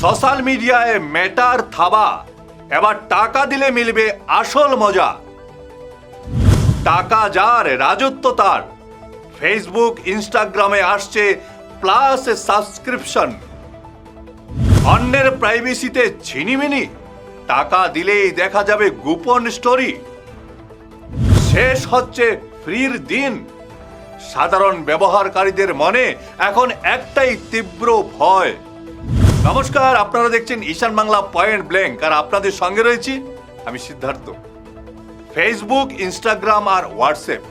Social মিডিয়ায় মেটার থাবা, এবার টাকা দিলে মিলবে আসল মজা। টাকা যার, রাজত্ব তার। ফেসবুক ইনস্টাগ্রামে আসছে প্লাস সাবস্ক্রিপশন। অন্যের প্রাইভেসিতে ছিনিমিনি, টাকা দিলেই দেখা যাবে গোপন স্টোরি। শেষ হচ্ছে ফ্রির দিন। সাধারণ ব্যবহারকারীদের মনে এখন একটাই তীব্র ভয়। নমস্কার, আপনারা দেখছেন ঈশান বাংলা পয়েন্ট ব্ল্যাঙ্ক, আর আপনাদের সঙ্গে রয়েছি আমি সিদ্ধার্থ। ফেসবুক, ইনস্টাগ্রাম আর হোয়াটসঅ্যাপ,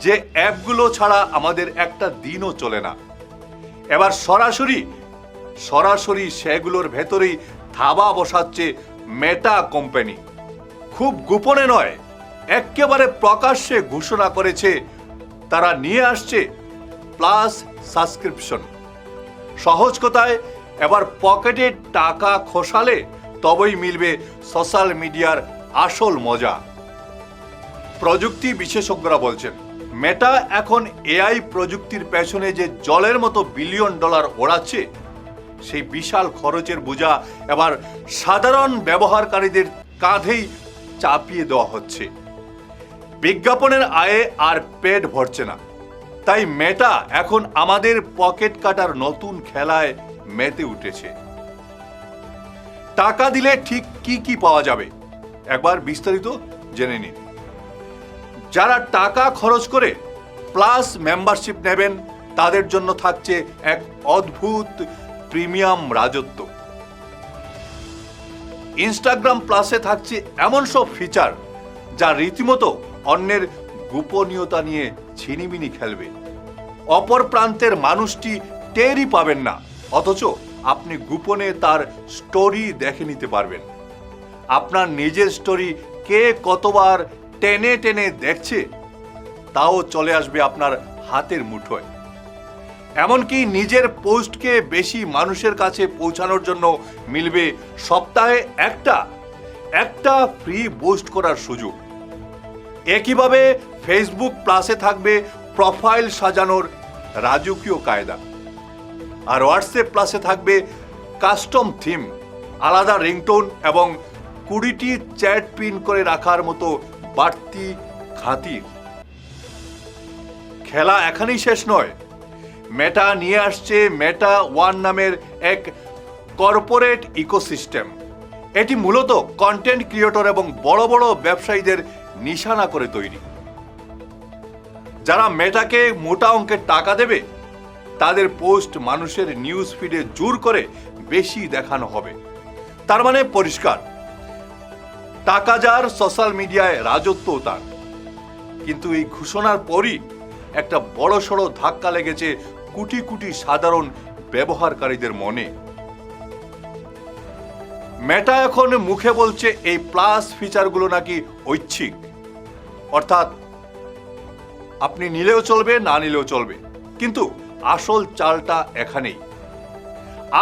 যে অ্যাপগুলো ছাড়া আমাদের একটা দিনও চলে না, এবার সরাসরি সেগুলোর ভেতরেই থাবা বসাচ্ছে মেটা কোম্পানি। খুব গোপনে নয়, একেবারে প্রকাশ্যে ঘোষণা করেছে তারা নিয়ে আসছে প্লাস সাবস্ক্রিপশন। সহজ কথায়, এবার পকেটে টাকা খসালে তবেই মিলবে সোশ্যাল মিডিয়ার আসল মজা। প্রযুক্তি বিশেষজ্ঞরা বলছেন, মেটা এখন এআই প্রযুক্তির পেছনে যে জলের মতো বিলিয়ন ডলার ওড়াচ্ছে, সেই বিশাল খরচের বোঝা এবার সাধারণ ব্যবহারকারীদের কাঁধেই চাপিয়ে দেওয়া হচ্ছে। বিজ্ঞাপনের আয়ে আর পেট ভরছে না, তাই মেটা এখন আমাদের পকেট কাটার নতুন খেলায় মেতে উঠেছে। টাকা দিলে ঠিক কি কি পাওয়া যাবে, একবার বিস্তারিত জেনে নিন। যারা টাকা খরচ করে প্লাস মেম্বারশিপ নেবেন, তাদের জন্য থাকছে এক অদ্ভুত প্রিমিয়াম রাজত্ব। ইনস্টাগ্রাম প্লাসে থাকছে এমন সব ফিচার যা রীতিমতো অন্যের গোপনীয়তা নিয়ে ছিনিমিনি খেলবে। অপর প্রান্তের মানুষটি টেরই পাবেন না, অথচ আপনি গোপনে তার স্টোরি দেখে নিতে পারবেন। আপনার নিজের স্টোরি কে কতবার টেনে টেনে দেখছে তাও চলে আসবে আপনার হাতের মুঠোয়। এমনকি নিজের পোস্টকে বেশি মানুষের কাছে পৌঁছানোর জন্য মিলবে সপ্তাহে একটা ফ্রি পোস্ট করার সুযোগ। একইভাবে ফেসবুক প্লাসে থাকবে প্রোফাইল সাজানোর রাজকীয় কায়দা, আর হোয়াটসঅ্যাপ প্লাসে থাকবে কাস্টম থিম, আলাদা রিংটোন এবং 20টি চ্যাট পিন করে রাখার মতো বাড়তি খাতির। খেলা এখানেই শেষ নয়। মেটা নিয়ে আসছে মেটা ওয়ান নামের এক কর্পোরেট ইকোসিস্টেম। এটি মূলত কন্টেন্ট ক্রিয়েটর এবং বড় বড় ব্যবসায়ীদের নিশানা করে তৈরি। যারা মেটাকে মোটা অঙ্কের টাকা দেবে, তাদের পোস্ট মানুষের নিউজ ফিডে জোর করে বেশি দেখানো হবে। তার মানে পরিষ্কার, টাকা যার, সোশ্যাল মিডিয়ায় রাজত্ব তার। কিন্তু এই ঘোষণার পরই একটা বড়সড় ধাক্কা লেগেছে কোটি কোটি সাধারণ ব্যবহারকারীদের মনে। মেটা এখন মুখে বলছে এই প্লাস ফিচারগুলো নাকি ঐচ্ছিক, অর্থাৎ আপনি নিলেও চলবে, না নিলেও চলবে। কিন্তু আসল চালটা এখানেই।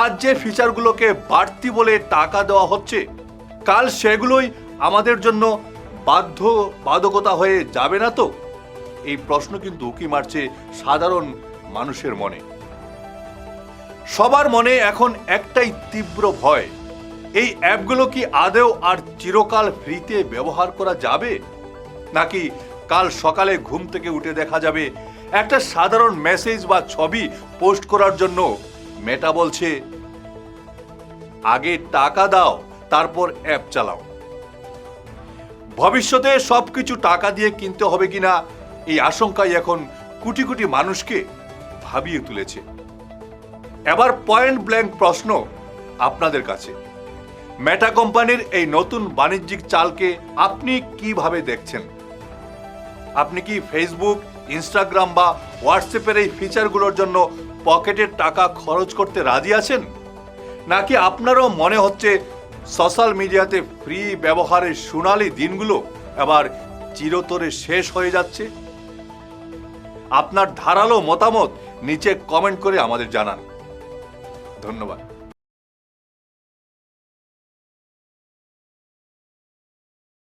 আজ যে ফিচারগুলোকে বাড়তি বলে টাকা দেওয়া হচ্ছে, কাল সেগুলোই আমাদের জন্য বাধ্যবাধকতা হয়ে যাবে না তো? এই প্রশ্ন কিন্তু উকি মারছে সাধারণ মানুষের মনে। সবার মনে এখন একটাই তীব্র ভয়, এই অ্যাপগুলো কি আদৌ আর চিরকাল ফ্রিতে ব্যবহার করা যাবে, নাকি কাল সকালে ঘুম থেকে উঠে দেখা যাবে একটা সাধারণ মেসেজ বা ছবি পোস্ট করার জন্য মেটা বলছে আগে টাকা দাও, তারপর অ্যাপ চালাও। ভবিষ্যতে সবকিছু টাকা দিয়ে কিনতে হবে কিনা, এই আশঙ্কাই এখন কোটি কোটি মানুষকে ভাবিয়ে তুলেছে। এবার পয়েন্ট ব্ল্যাঙ্ক প্রশ্ন আপনাদের কাছে, মেটা কোম্পানির এই নতুন বাণিজ্যিক চালকে আপনি কিভাবে দেখছেন? আপনি কি ফেসবুক, ইনস্টাগ্রাম বা হোয়াটসঅ্যাপের এই ফিচারগুলোর জন্য পকেটের টাকা খরচ করতে রাজি আছেন, নাকি আপনারও মনে হচ্ছে সোশ্যাল মিডিয়াতে ফ্রি ব্যবহারের সোনালী দিনগুলো এবার চিরতরে শেষ হয়ে যাচ্ছে? আপনার ধারালো মতামত নিচে কমেন্ট করে আমাদের জানান। ধন্যবাদ।